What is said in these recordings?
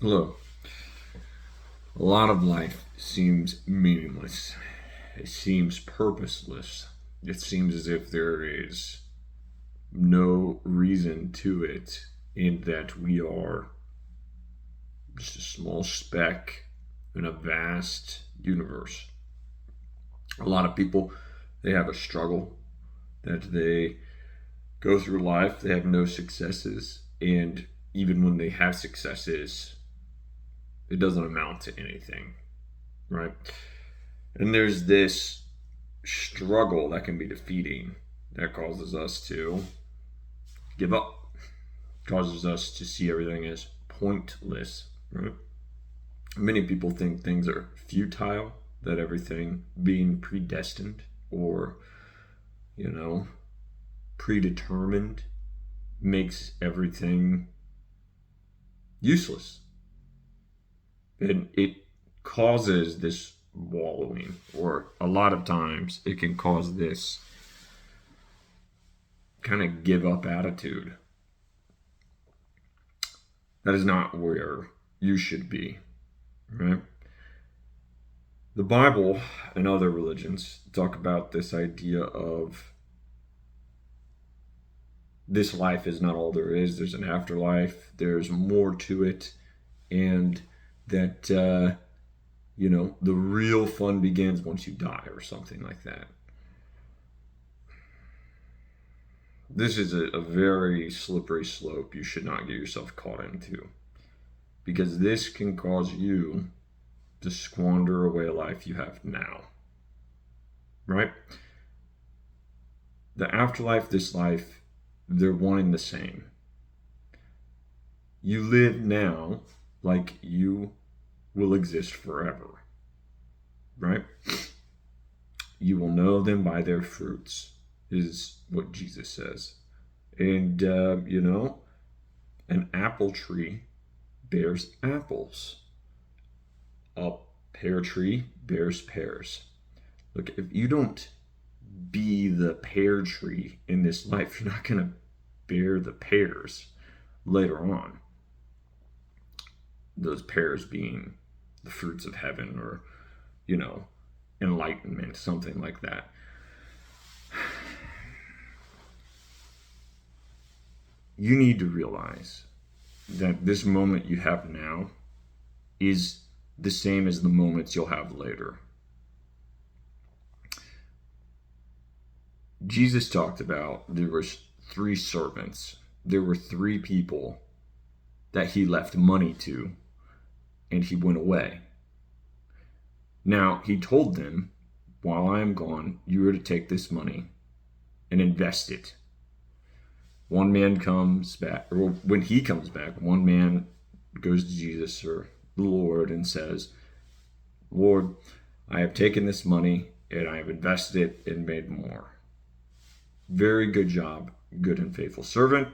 Look, a lot of life seems meaningless. It seems purposeless. It seems as if there is no reason to it, in that we are just a small speck in a vast universe. A lot of people, they have a struggle that they go through life, they have no successes, and even when they have successes, it doesn't amount to anything, right? And there's this struggle that can be defeating, that causes us to give up, causes us to see everything as pointless, right? Many people think things are futile, that everything being predestined or, you know, predetermined makes everything useless. And it causes this wallowing, or a lot of times it can cause this kind of give up attitude. That is not where you should be, right? The Bible and other religions talk about this idea of this life is not all there is. There's an afterlife. There's more to it, and that the real fun begins once you die, or something like that. This is a very slippery slope you should not get yourself caught into, because this can cause you to squander away a life you have now. Right? The afterlife, this life, they're one and the same. You live now like you will exist forever. Right? You will know them by their fruits, is what Jesus says. And, an apple tree bears apples. A pear tree bears pears. Look, if you don't be the pear tree in this life, you're not going to bear the pears later on. Those pears being the fruits of heaven, or, enlightenment, something like that. You need to realize that this moment you have now is the same as the moments you'll have later. Jesus talked about there were 3 servants. There were 3 people that he left money to, and he went away. Now, he told them, while I am gone, you are to take this money and invest it. One man comes back, or when he comes back, one man goes to Jesus, or the Lord, and says, Lord, I have taken this money and I have invested it and made more. Very good job, good and faithful servant.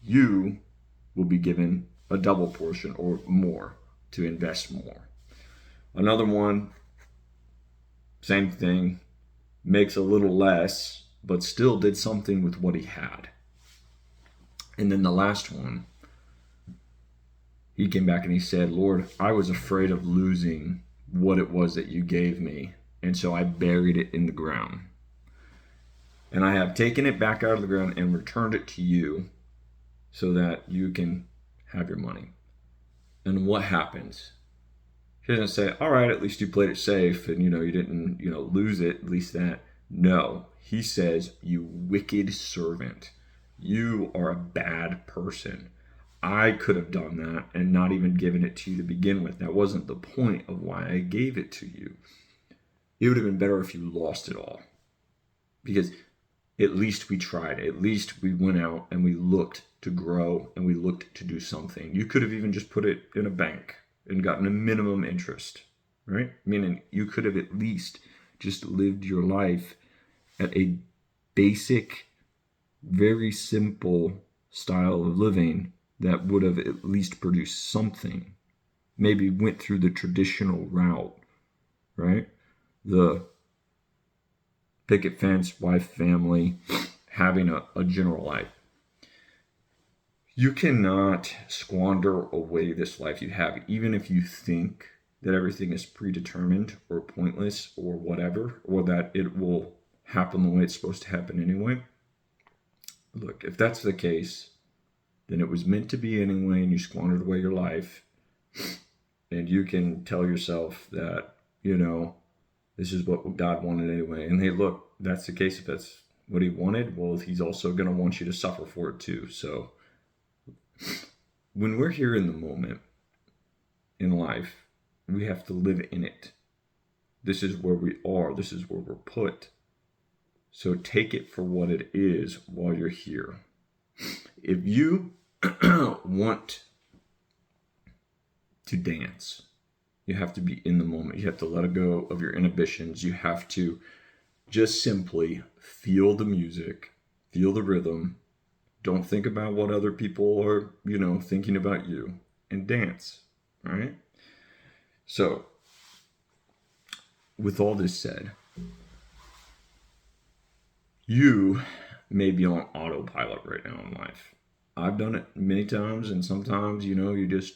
You will be given a double portion or more to invest more. Another one, same thing, makes a little less, but still did something with what he had. And then the last one, he came back and he said, Lord, I was afraid of losing what it was that you gave me, and so I buried it in the ground. And I have taken it back out of the ground and returned it to you so that you can have your money. And what happens? He doesn't say, all right, at least you played it safe and, you didn't, lose it, at least that. No, he says, you wicked servant. You are a bad person. I could have done that and not even given it to you to begin with. That wasn't the point of why I gave it to you. It would have been better if you lost it all. Because at least we tried. At least we went out and we looked to grow and we looked to do something. You could have even just put it in a bank and gotten a minimum interest, right? Meaning you could have at least just lived your life at a basic, very simple style of living that would have at least produced something. Maybe went through the traditional route, right? The picket fence, wife, family, having a general life. You cannot squander away this life you have, even if you think that everything is predetermined or pointless or whatever, or that it will happen the way it's supposed to happen anyway. Look, if that's the case, then it was meant to be anyway, and you squandered away your life. And you can tell yourself that, this is what God wanted anyway. And hey, look, that's the case. If that's what he wanted, well, he's also going to want you to suffer for it too. So when we're here in the moment in life, we have to live in it. This is where we are. This is where we're put. So take it for what it is while you're here. If you want to dance, you have to be in the moment. You have to let go of your inhibitions. You have to just simply feel the music, feel the rhythm. Don't think about what other people are, thinking about you, and dance. All right? So, with all this said, you may be on autopilot right now in life. I've done it many times, and sometimes, you just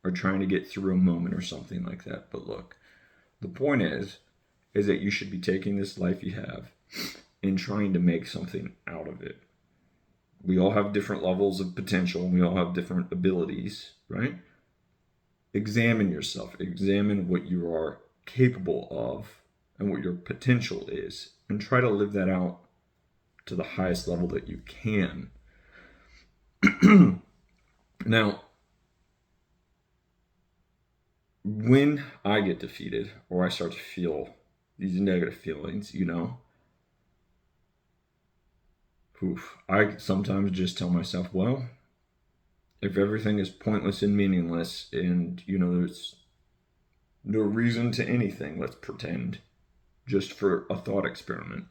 are trying to get through a moment or something like that. But look, the point is that you should be taking this life you have and trying to make something out of it. We all have different levels of potential, and we all have different abilities, right? Examine yourself. Examine what you are capable of and what your potential is, and try to live that out to the highest level that you can. Now, when I get defeated or I start to feel these negative feelings, I sometimes just tell myself, well, if everything is pointless and meaningless and, there's no reason to anything, let's pretend, just for a thought experiment,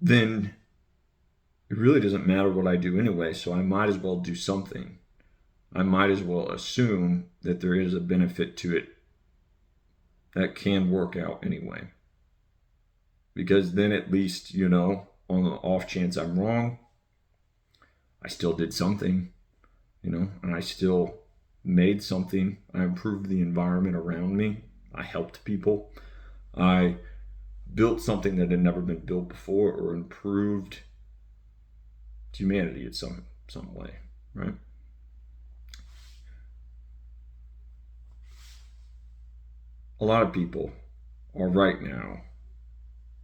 then it really doesn't matter what I do anyway, so I might as well do something. I might as well assume that there is a benefit to it that can work out anyway. Because then at least, on the off chance I'm wrong, I still did something, and I still made something. I improved the environment around me. I helped people. I built something that had never been built before, or improved humanity in some way, right? A lot of people are right now,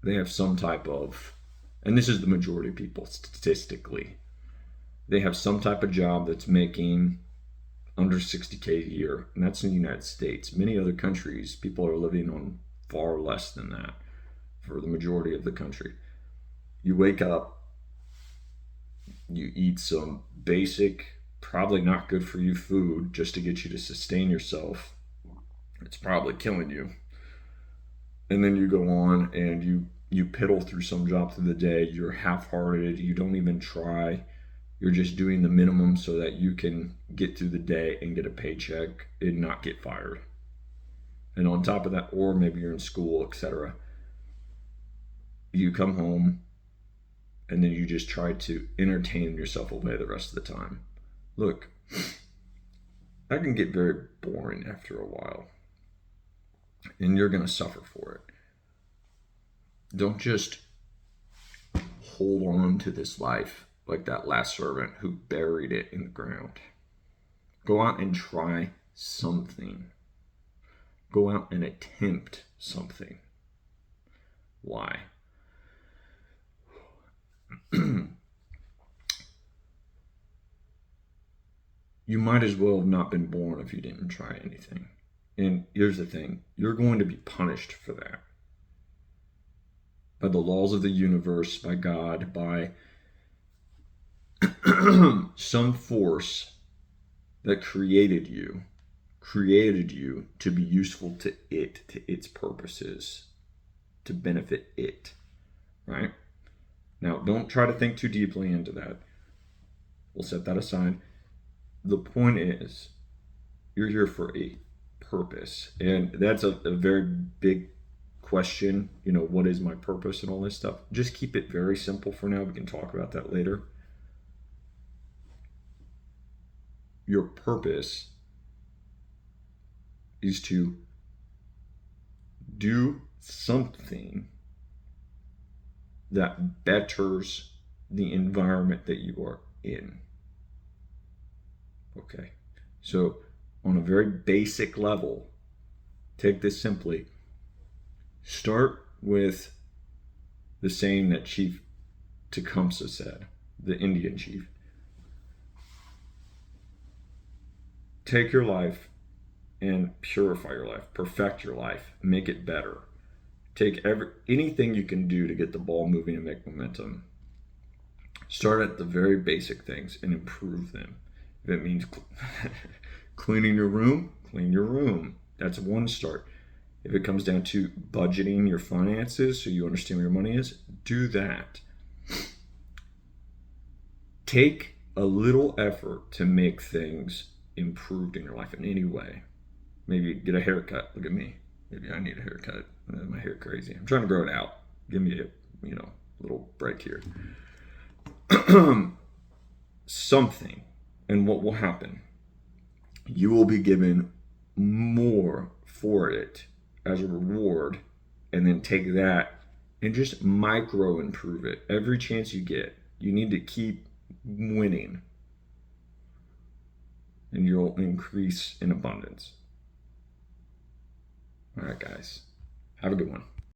they have some type of, and this is the majority of people statistically, they have some type of job that's making under $60K a year, and that's in the United States. Many other countries, people are living on far less than that for the majority of the country. You wake up, you eat some basic, probably not good for you food just to get you to sustain yourself. It's probably killing you. And then you go on and you piddle through some job through the day. You're half-hearted. You don't even try. You're just doing the minimum so that you can get through the day and get a paycheck and not get fired. And on top of that, or maybe you're in school, etc., you come home and then you just try to entertain yourself away the rest of the time. Look, that can get very boring after a while, and you're going to suffer for it. Don't just hold on to this life like that last servant who buried it in the ground. Go out and try something. Go out and attempt something. Why? You might as well have not been born if you didn't try anything. And here's the thing, you're going to be punished for that. By the laws of the universe, by God, by some force that created you to be useful to it, to its purposes, to benefit it, right? Now, don't try to think too deeply into that. We'll set that aside. The point is, you're here for a purpose. And that's a very big question. What is my purpose and all this stuff? Just keep it very simple for now. We can talk about that later. your purpose is to do something that betters the environment that you are in. Okay, so on a very basic level, take this simply. Start with the saying that Chief Tecumseh said, the Indian chief. Take your life and purify your life, perfect your life, make it better. Take anything you can do to get the ball moving and make momentum. Start at the very basic things and improve them. If it means cleaning your room, clean your room. That's one start. If it comes down to budgeting your finances so you understand where your money is, do that. Take a little effort to make things improved in your life in any way. Maybe get a haircut. Look at me. Maybe I need a haircut. My hair crazy. I'm trying to grow it out. Give me a little break here. Something. And what will happen? You will be given more for it as a reward, and then take that and just micro improve it every chance you get. You need to keep winning, and you'll increase in abundance. All right, guys. Have a good one.